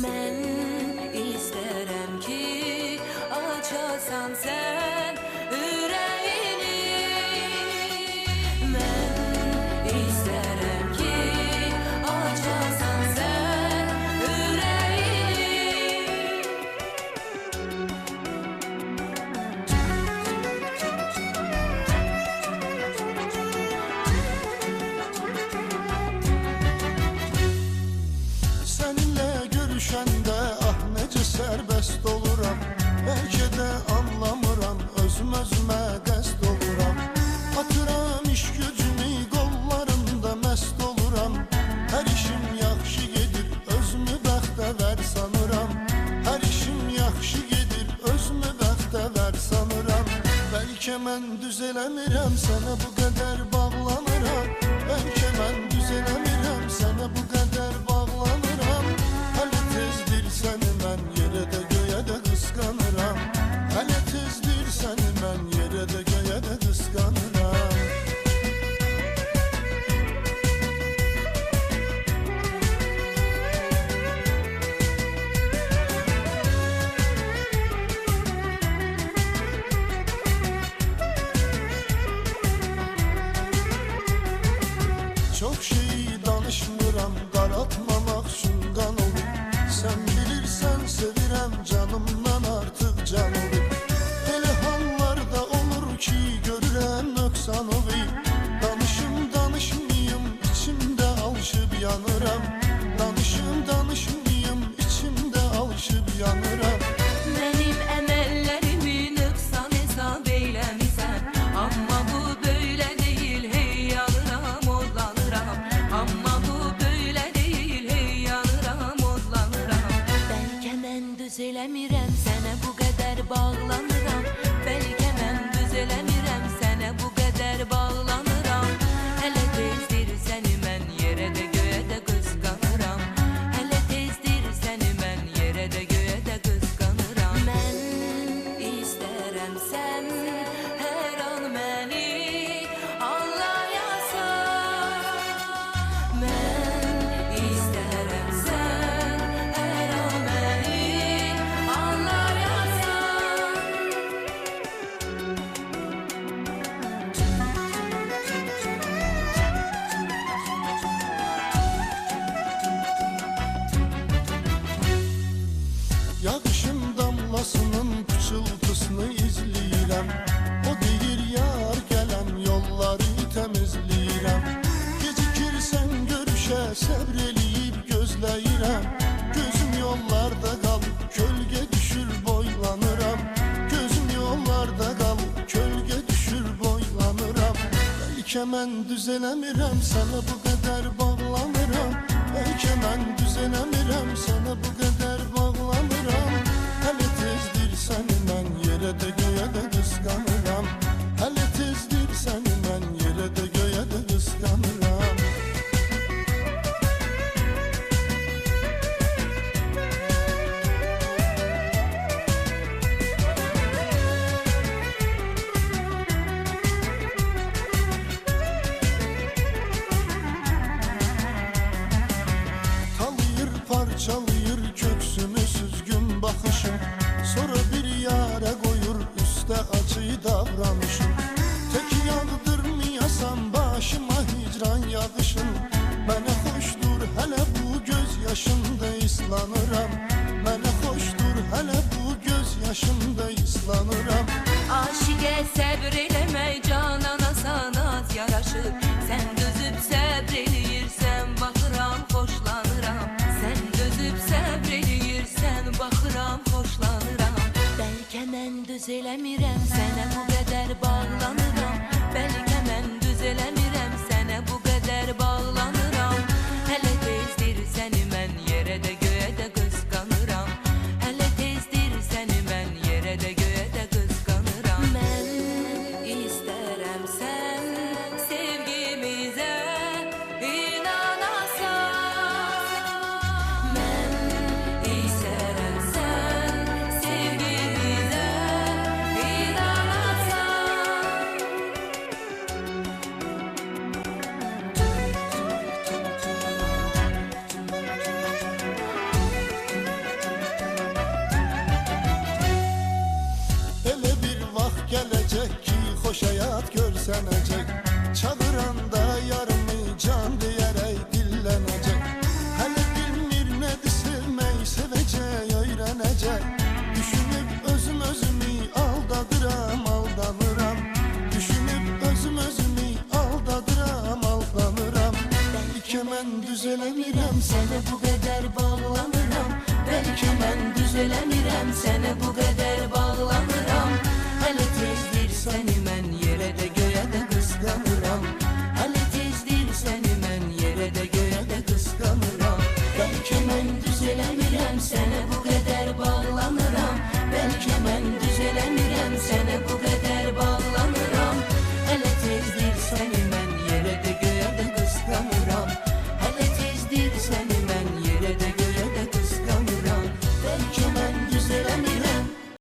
Mən istərəm ki, açasan sən ürəyini. Mən istərəm ki, açasan sən ürəyini. Seninle görüşəndə ah necə sərbəst oluram. Bəlkə də anlamıram, özümə qəst oluram. Atıram iş gücümü qollarımda məst oluram. Hər işim yaxşı gedir, özümü bəxtəvər sanıram. Hər işim yaxşı gedir, özümü bəxtəvər sanıram. Bəlkə mən düz eləmirəm, sənə bu qədər bağlanıram. Bəlkə mən düz eləmirəm, sənə bu qədər bağlanıram. Hələ tezdir səni mən yerə də göyə də qısqanıram. Hələ tezdir səni mən yerə də göyə də qısqanıram. Çok şeyi danışmıram, qaratmamaq şundan olur. Sen bilirsən sevirəm, canımdan artıq can olur. Elə hallarda olur ki, görürəm nöqsan olur. Danışmayım, içimdə alışıb yanıram. Danışmayım, içimdə alışıb yanıram. Mənim əməllərimi nöqsan hesab eyləmisən. Amma bu böyle değil, hey yanıram, odlanıram. Amma bu böyle değil, hey yanıram, odlanıram. Bəlkə mən düz eləmirəm, sənə bu qədər bağlanıram. Bəlkə mən düz eləmirəm, sənə bu qədər bağlanıram. Hələ tezdir səni mən yerə də göyə də qısqanıram. Hələ tezdir səni mən yerə də göyə də qısqanıram. Mən istərəm sən hər an məni anlayasan. Mən istərəm sən hər an məni anlayasan. Yağışın damlasının pıçıltısını izləyirəm. O deyir yar gələn yolları təmizləyirəm. Gecikirsən görüşə səbr eləyib gözləyirəm. Gözüm yollarda qalıb kölgə düşür boylanıram. Gözüm yollarda qalıb kölgə düşür boylanıram. Bəlkə mən düz eləmirəm, sənə bu qədər bağlanıram. Bəlkə mən düz eləmirəm, sənə bu qədər bağlanıram. Hələ tezdir səni mən yerə də göyə də qısqanıram. Hələ tezdir səni mən yerə də göyə də qısqanıram. Talıyır, parçalayır köksümü süzgün baxışım. Sonra bir yara qoyur üstə acı davranışım. Tek yağdırmayasan başıma hicran yağışın. Mənə xoşdur hələ bu göz yaşımda islanıram. Mənə xoşdur hələ bu göz yaşımda islanıram. Aşiqə səbr eləmək canana sanat yaraşır. Sən dözüb səbr eləyirsən, baxıram xoşlanıram. Sən dözüb səbr eləyirsən, baxıram xoşlanıram. Bəlkə mən düz eləmirəm, sənə bu qədər bağlanıram. Bəlkə mən düz eləmirəm, sənə bu qədər bağlanıram. Hələ tezdir səni mən yerə də göyə də qısqanıram. Hələ tezdir səni mən yerə də göyə də qısqanıram. Mən istərəm sən sevgimizə inanasan. Mən istərəm sən sevgimizə inanasan. mən düz eləmirəm, sənə bu qədər bağlanıram. Bəlkə mən düz eləmirəm, sənə bu qədər bağlanıram.